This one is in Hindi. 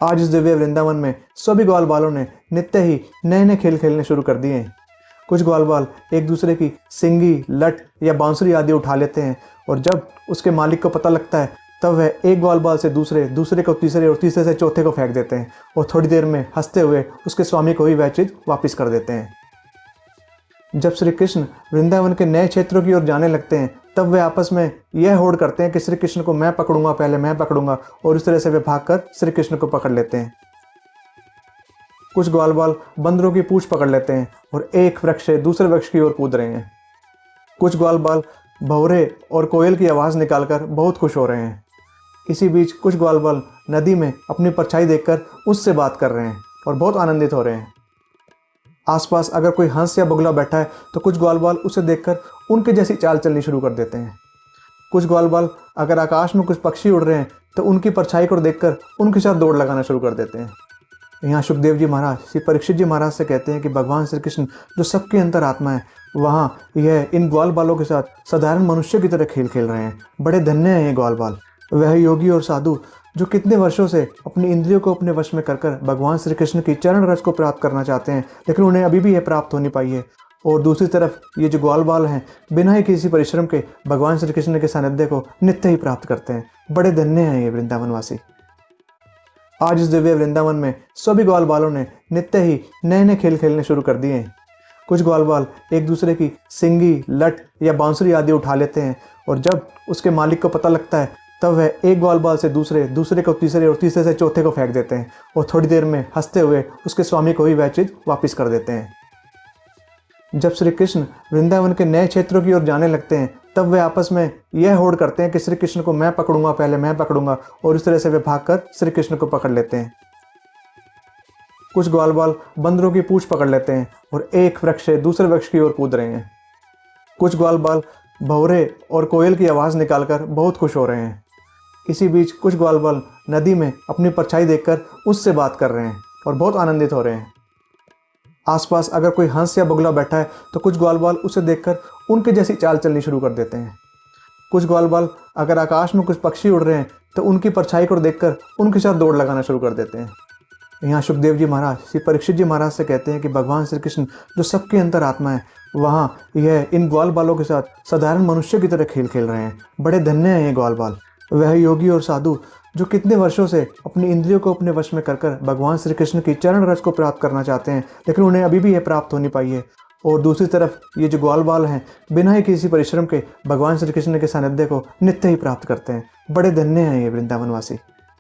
आज इस दिव्य वृंदावन में सभी ग्वाल बालों ने नित्य ही नए नए खेल खेलने शुरू कर दिए हैं। कुछ ग्वाल बाल एक दूसरे की सिंगी, लट या बांसुरी आदि उठा लेते हैं और जब उसके मालिक को पता लगता है तब वह एक ग्वाल बाल से दूसरे, दूसरे को तीसरे और तीसरे से चौथे को फेंक देते हैं और थोड़ी देर में हंसते हुए उसके स्वामी को ही वह चीज वापस कर देते हैं। जब श्री कृष्ण वृंदावन के नए क्षेत्रों की ओर जाने लगते हैं तब वे आपस में यह होड़ करते हैं कि श्री कृष्ण को मैं पकड़ूंगा, पहले मैं पकड़ूंगा, और इस तरह से वे भागकर श्री कृष्ण को पकड़ लेते हैं। कुछ ग्वाल बाल बंदरों की पूंछ पकड़ लेते हैं और एक वृक्ष से दूसरे वृक्ष की ओर कूद रहे हैं। कुछ ग्वाल बाल भौरे और कोयल की आवाज़ निकालकर बहुत खुश हो रहे हैं। इसी बीच कुछ ग्वाल बाल नदी में अपनी परछाई देखकर उससे बात कर रहे हैं और बहुत आनंदित हो रहे हैं। आसपास अगर कोई हंस या बगुला बैठा है तो कुछ ग्वाल बाल उसे देखकर उनके जैसी चाल चलनी शुरू कर देते हैं। कुछ ग्वाल बाल अगर आकाश में कुछ पक्षी उड़ रहे हैं तो उनकी परछाई को देखकर उनके साथ दौड़ लगाना शुरू कर देते हैं। यहाँ सुखदेव जी महाराज श्री परीक्षित जी महाराज से कहते हैं कि भगवान श्री कृष्ण जो सबके अंतरात्मा है, वहाँ यह इन ग्वाल बालों के साथ साधारण मनुष्य की तरह खेल खेल रहे हैं। बड़े धन्य हैं ये ग्वाल बाल। वह योगी और साधु जो कितने वर्षों से अपनी इंद्रियों को अपने वश में कर भगवान श्री कृष्ण की चरण रज को प्राप्त करना चाहते हैं, लेकिन उन्हें अभी भी यह प्राप्त हो नहीं पाई है। और दूसरी तरफ ये जो ग्वाल बाल हैं बिना ही किसी परिश्रम के भगवान श्री कृष्ण के सानिध्य को नित्य ही प्राप्त करते हैं। बड़े धन्य हैं ये वृंदावनवासी। आज इस दिव्य वृंदावन में सभी ग्वाल बालों ने नित्य ही नए नए खेल खेलने शुरू कर दिए हैं। कुछ ग्वाल बाल एक दूसरे की सिंगी, लट या बांसुरी आदि उठा लेते हैं और जब उसके मालिक को पता लगता है तब वह एक ग्वाल बाल से दूसरे, दूसरे को तीसरे और तीसरे से चौथे को फेंक देते हैं और थोड़ी देर में हंसते हुए उसके स्वामी को ही वह चीज वापस कर देते हैं। जब श्री कृष्ण वृंदावन के नए क्षेत्रों की ओर जाने लगते हैं तब वे आपस में यह होड़ करते हैं कि श्री कृष्ण को मैं पकड़ूंगा, पहले मैं पकड़ूंगा, और इस तरह से वे भागकर श्री कृष्ण को पकड़ लेते हैं। कुछ ग्वाल बाल बंदरों की पूंछ पकड़ लेते हैं और एक वृक्ष से दूसरे वृक्ष की ओर कूद रहे हैं। कुछ ग्वाल बाल भौरे और कोयल की आवाज़ निकालकर बहुत खुश हो रहे हैं। इसी बीच कुछ ग्वाल बाल नदी में अपनी परछाई देखकर उससे बात कर रहे हैं और बहुत आनंदित हो रहे हैं। आसपास अगर कोई हंस या बगुला बैठा है तो कुछ ग्वाल बाल उसे देखकर उनके जैसी चाल चलनी शुरू कर देते हैं। कुछ ग्वाल बाल अगर आकाश में कुछ पक्षी उड़ रहे हैं तो उनकी परछाई को देखकर उनके साथ दौड़ लगाना शुरू कर देते हैं। यहाँ सुखदेव जी महाराज श्री परीक्षित जी महाराज से कहते हैं कि भगवान श्री कृष्ण जो सबके अंतरात्मा है, वहाँ यह इन ग्वाल बालों के साथ साधारण मनुष्य की तरह खेल खेल रहे हैं। बड़े धन्य हैं ये ग्वाल बाल। वह योगी और साधु जो कितने वर्षों से अपनी इंद्रियों को अपने वश में कर भगवान श्री कृष्ण की चरण रज को प्राप्त करना चाहते हैं, लेकिन उन्हें अभी भी यह प्राप्त हो नहीं पाई है। और दूसरी तरफ ये जो ग्वाल बाल हैं बिना ही किसी परिश्रम के भगवान श्री कृष्ण के सानिध्य को नित्य ही प्राप्त करते हैं। बड़े धन्य हैं ये वृंदावनवासी।